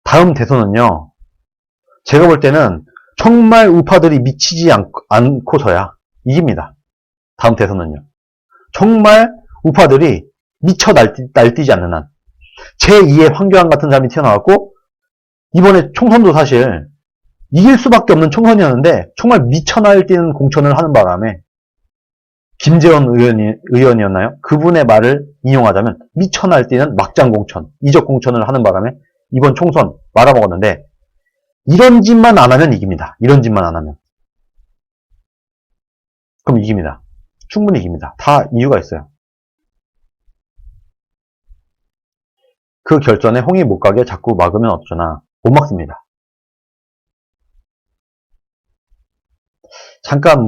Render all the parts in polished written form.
다음 대선은요, 제가 볼 때는 정말 우파들이 미치지 않고서야 이깁니다. 다음 대선은요. 정말 우파들이 미쳐 날뛰지 않는 한. 제2의 황교안 같은 사람이 튀어나왔고, 이번에 총선도 사실 이길 수밖에 없는 총선이었는데, 정말 미쳐 날뛰는 공천을 하는 바람에, 김재원 의원이었나요? 그분의 말을 인용하자면, 미쳐 날뛰는 막장 공천, 이적 공천을 하는 바람에, 이번 총선 말아먹었는데, 이런 짓만 안 하면 이깁니다. 이런 짓만 안 하면. 그럼 이깁니다. 충분히 이깁니다. 다 이유가 있어요. 그 결전에 홍이 못 가게 자꾸 막으면 어쩌나. 못 막습니다. 잠깐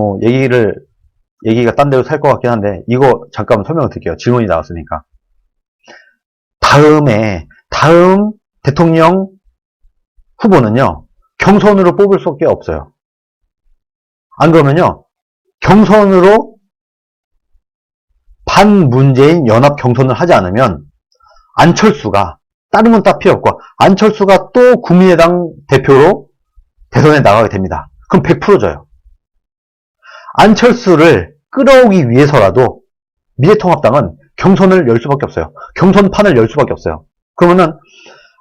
얘기가 딴 데로 살 것 같긴 한데, 이거 잠깐 설명을 드릴게요. 질문이 나왔으니까. 다음 대통령 후보는요, 경선으로 뽑을 수밖에 없어요. 안 그러면요, 경선으로 반문재인 연합 경선을 하지 않으면, 안철수가, 다른 건 딱 필요 없고, 안철수가 또 국민의당 대표로 대선에 나가게 됩니다. 그럼 100% 져요. 안철수를 끌어오기 위해서라도 미래통합당은 경선을 열 수밖에 없어요. 경선판을 열 수밖에 없어요. 그러면은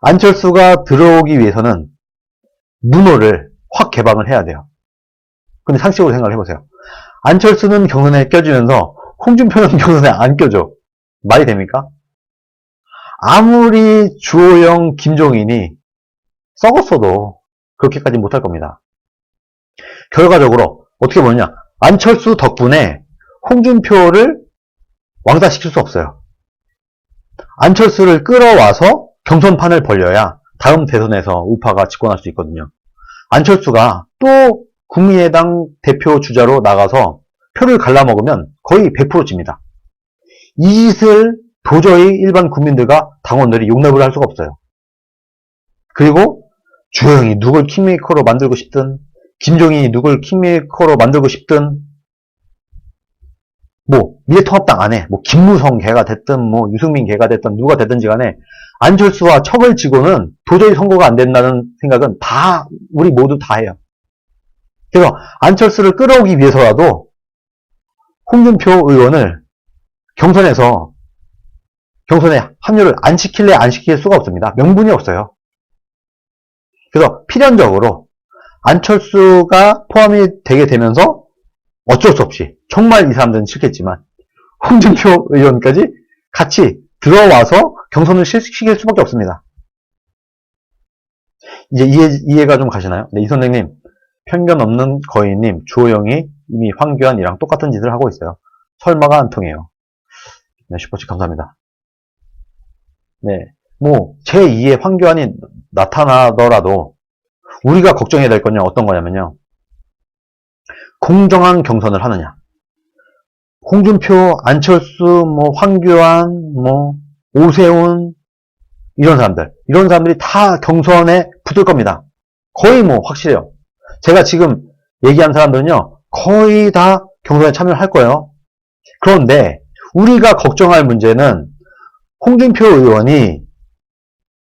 안철수가 들어오기 위해서는 문호를 확 개방을 해야 돼요. 근데 상식적으로 생각을 해보세요. 안철수는 경선에 껴주면서 홍준표는 경선에 안 껴줘. 말이 됩니까? 아무리 주호영, 김종인이 썩었어도 그렇게까지 못할 겁니다. 결과적으로 어떻게 보느냐, 안철수 덕분에 홍준표를 왕따시킬 수 없어요. 안철수를 끌어와서 경선판을 벌려야 다음 대선에서 우파가 집권할 수 있거든요. 안철수가 또 국민의당 대표 주자로 나가서 표를 갈라먹으면 거의 100% 집니다. 이 짓을 도저히 일반 국민들과 당원들이 용납을 할 수가 없어요. 그리고 주호영이 누굴 킹메이커로 만들고 싶든, 김종인이 누굴 킹메이커로 만들고 싶든, 미래통합당 안에 김무성 개가 됐든 유승민 개가 됐든 누가 됐든지 간에 안철수와 척을 지고는 도저히 선거가 안 된다는 생각은 다 우리 모두 다 해요. 그래서 안철수를 끌어오기 위해서라도 홍준표 의원을 경선에 합류를 안 시킬 수가 없습니다. 명분이 없어요. 그래서 필연적으로 안철수가 포함이 되게 되면서 어쩔 수 없이, 정말 이 사람들은 싫겠지만 홍준표 의원까지 같이 들어와서 경선을 시킬 수밖에 없습니다. 이제 이해가 좀 가시나요? 네, 이 선생님, 편견 없는 거인님, 주호영이 이미 황교안이랑 똑같은 짓을 하고 있어요. 설마가 안 통해요. 네, 슈퍼챗 감사합니다. 네, 제2의 황교안이 나타나더라도 우리가 걱정해야 될 건요, 어떤 거냐면요, 공정한 경선을 하느냐. 홍준표, 안철수, 황교안, 오세훈, 이런 사람들이 다 경선에 붙을 겁니다. 거의 확실해요. 제가 지금 얘기한 사람들은요, 거의 다 경선에 참여할 거예요. 그런데 우리가 걱정할 문제는 홍준표 의원이,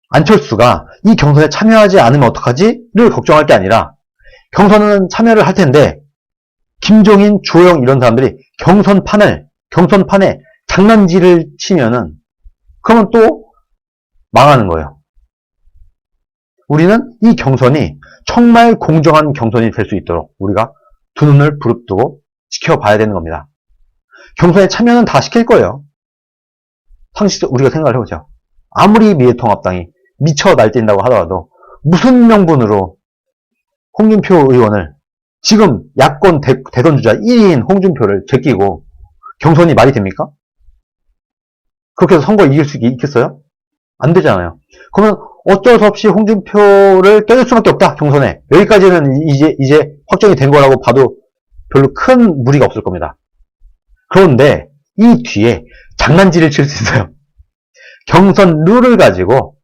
안철수가 이 경선에 참여하지 않으면 어떡하지?를 걱정할 게 아니라, 경선은 참여를 할 텐데 김종인, 주호영 이런 사람들이 경선판에 장난질을 치면은, 그러면 또 망하는 거예요. 우리는 이 경선이 정말 공정한 경선이 될 수 있도록 우리가 두 눈을 부릅뜨고 지켜봐야 되는 겁니다. 경선에 참여는 다 시킬 거예요. 상식적으로 우리가 생각을 해보죠. 아무리 미래통합당이 미쳐 날뛴다고 하더라도 무슨 명분으로 홍준표 의원을, 지금 야권 대선 주자 1위인 홍준표를 제끼고 경선이 말이 됩니까? 그렇게 해서 선거 이길 수 있겠어요? 안 되잖아요. 그러면 어쩔 수 없이 홍준표를 껴줄 수밖에 없다, 경선에. 여기까지는 이제 확정이 된 거라고 봐도 별로 큰 무리가 없을 겁니다. 그런데 이 뒤에 장난질을 칠 수 있어요. 경선 룰을 가지고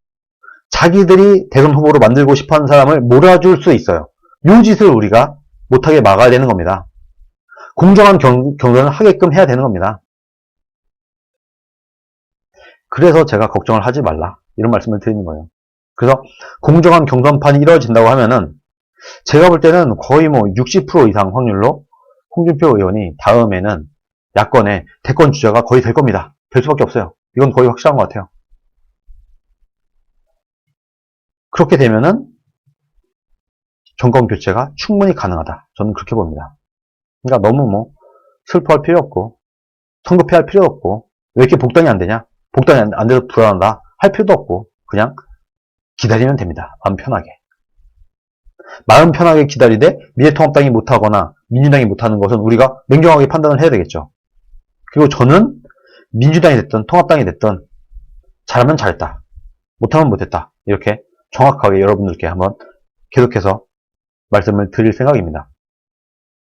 자기들이 대선 후보로 만들고 싶어하는 사람을 몰아줄 수 있어요. 이 짓을 우리가 못하게 막아야 되는 겁니다. 공정한 경선을 하게끔 해야 되는 겁니다. 그래서 제가 걱정을 하지 말라, 이런 말씀을 드리는 거예요. 그래서 공정한 경선판이 이루어진다고 하면은 제가 볼 때는 거의 뭐 60% 이상 확률로 홍준표 의원이 다음에는 야권의 대권 주자가 거의 될 겁니다. 될 수밖에 없어요. 이건 거의 확실한 것 같아요. 그렇게 되면은 정권 교체가 충분히 가능하다. 저는 그렇게 봅니다. 그러니까 너무 뭐 슬퍼할 필요 없고 성급해할 필요 없고 왜 이렇게 복당이 안 되냐? 복당이 안 돼서 불안하다 할 필요도 없고 그냥 기다리면 됩니다. 마음 편하게. 마음 편하게 기다리되 미래통합당이 못하거나 민주당이 못하는 것은 우리가 냉정하게 판단을 해야 되겠죠. 그리고 저는 민주당이 됐든 통합당이 됐든 잘하면 잘했다. 못하면 못했다. 이렇게 정확하게 여러분들께 한번 계속해서 말씀을 드릴 생각입니다.